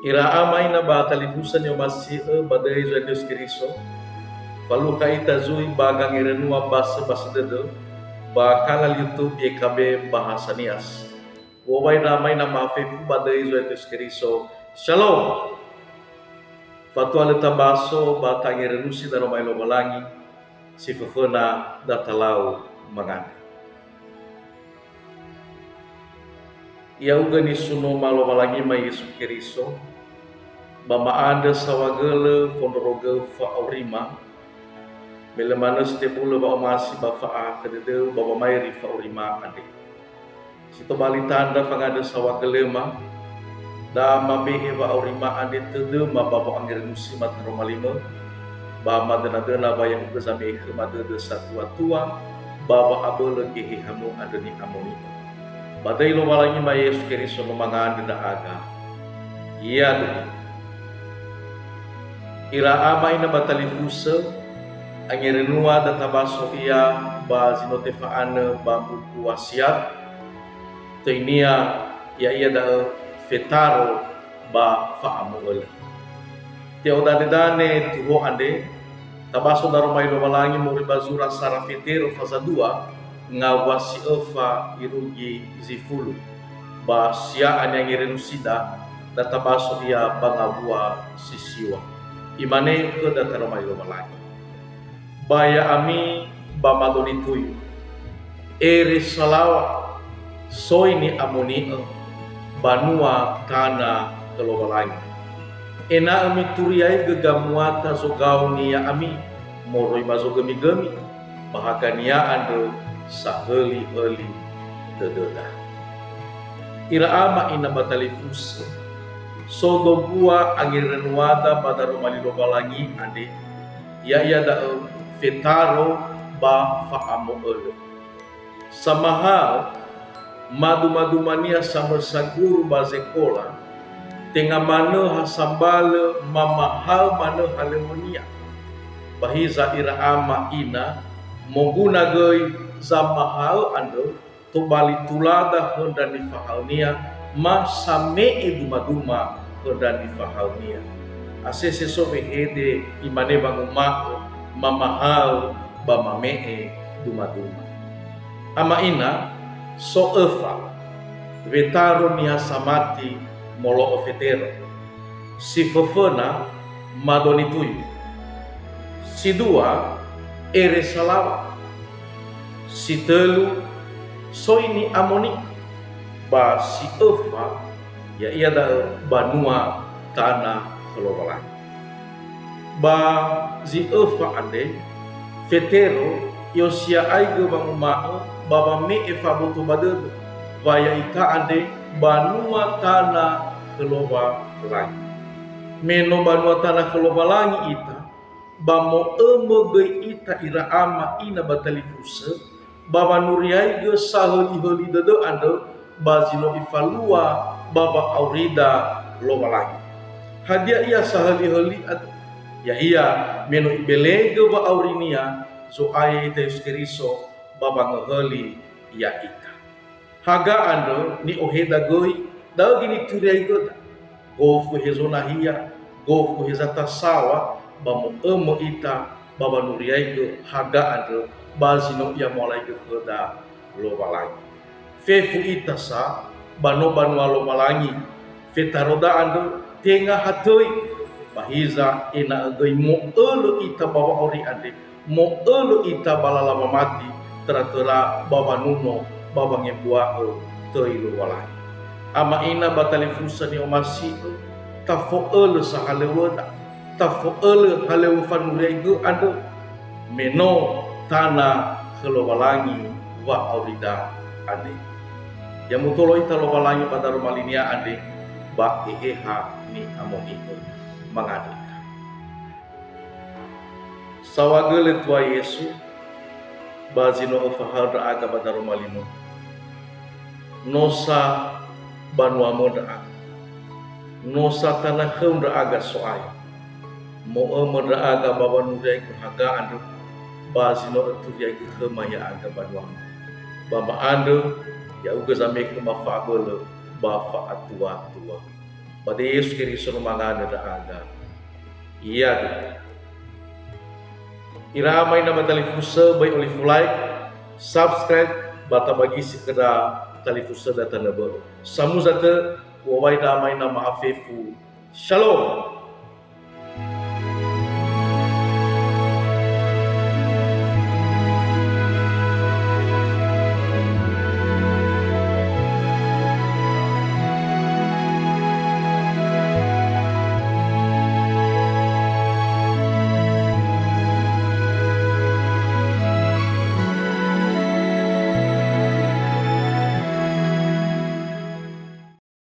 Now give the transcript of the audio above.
Ira amai na ba talifusan yo masi badai zo Deus Cristo. Falu kaita zui bagang irenua basa basa dedo ba kanal YouTube YKB bahasa nias. Wawai ramai na mafifu badai zo Deus Cristo. Shalom. Fatua leta baso batang irenusi da romai lo balangi si fefena da talau mangana. Ia uga ni suno malo balangi ma Yesus Cristo. Bama ada sawagele fondoroge fa aurima bele mana stepule ba omasi ba fa kedede baba mairi fa aurima ade sito bali tanda fangada sawagele ma da mabehe ba aurima ade tede ma baba angger nusi mat romalima ba madena ba yang bersame khemade de satua tua baba abole gehe hamu adeni amoni badai lo balangi ma Yesus Kristus no mangande da aga iya de ira ama ina batali fusa angirenua da tabaso ia ba zinotefaana ba buku wasiat teinia ia da fetaro ba faamuel teo dane tuho ande tabaso daro mai lo balangi muri bazura sara fetero fasa 2 ngawasi efa irugi zifulu ba sia anyangirenusida da tabaso ia bangabua sisiwa imane ke dataro mai lo balangi baya ami bamadoni tuyu ere salawa soini amoni banua kana kelobalangi ena ami turiai gegamuata zogauni ya ami moroi mazo gemi-gemi bahagania ando saheli-heli dededa ira ama ina batali fusa sodo bua angin renuada pada romali lobalangi ade ia da fetaro ba faamo ele samahal madu mania samar saguru ba zekola tengah mana hasambale mamahal mana halemonia bahiza ira ama ina moguna goi zamahal ando to bali tulada hondani fahalnia ma same duma hondani fahalnia asese sobe hede imane banguma mamahal bamamee duma ama ina so efa vetaro nia samati molo ofetero si fofona madoni tuyu si dua ere salawa si telu so ini amoni ba si efa ya ia da banua tanah kelobalan ba zi efa ade fetero yosia aigo banguma baba me efa butu badego vaya ika ade banua tanah kelobalan meno banua tanah kelobalan ita bamo emege ita ira ama ina batali fusa baba nuriai ge saheli dedo ando bazino ifalua baba aurida lobalangi hadia ia saheli ya ia meno ibelege ba aurinia so ai Deus Cristo baba ngeheli ya ika haga ando ni oheda goi da gini turiai goda gofu hezona hia gofu hezata sawa bamo emo ita baba nuriai ge haga ando bazino ia mulai ge goda lobalangi fefu ita sa bano banua lobalangi fetaroda ando tengah hatoi bahiza ina agai mo elo ita baba ori ade mo elo ita balalama mati tera baba nuno baba ngebua tei lobalangi ama ina batali fusa ni omasi tafo elo sahalewada tafo elo halewu fanurego ando meno tanah kelobalangi wa aurida ade yang mutolo ita lobalangi pada romalinia ade ba eha ni amoni mangadika sawagele tua Yesu bazino ofahada aga pada romalino nosa banua moda nosa tanah kemda aga soai mo moda aga baba nudai kehaga ando bazino etu ya kemaya aga banua baba ando ya uga zame ke mafagole bafa atua pada Yesus Kristus mangana da aga. Iya gitu. Iramai nama talifusa by oleh like, subscribe, bata bagi sekedar talifusa data nebe. Samu zata wawai damai nama afefu. Shalom.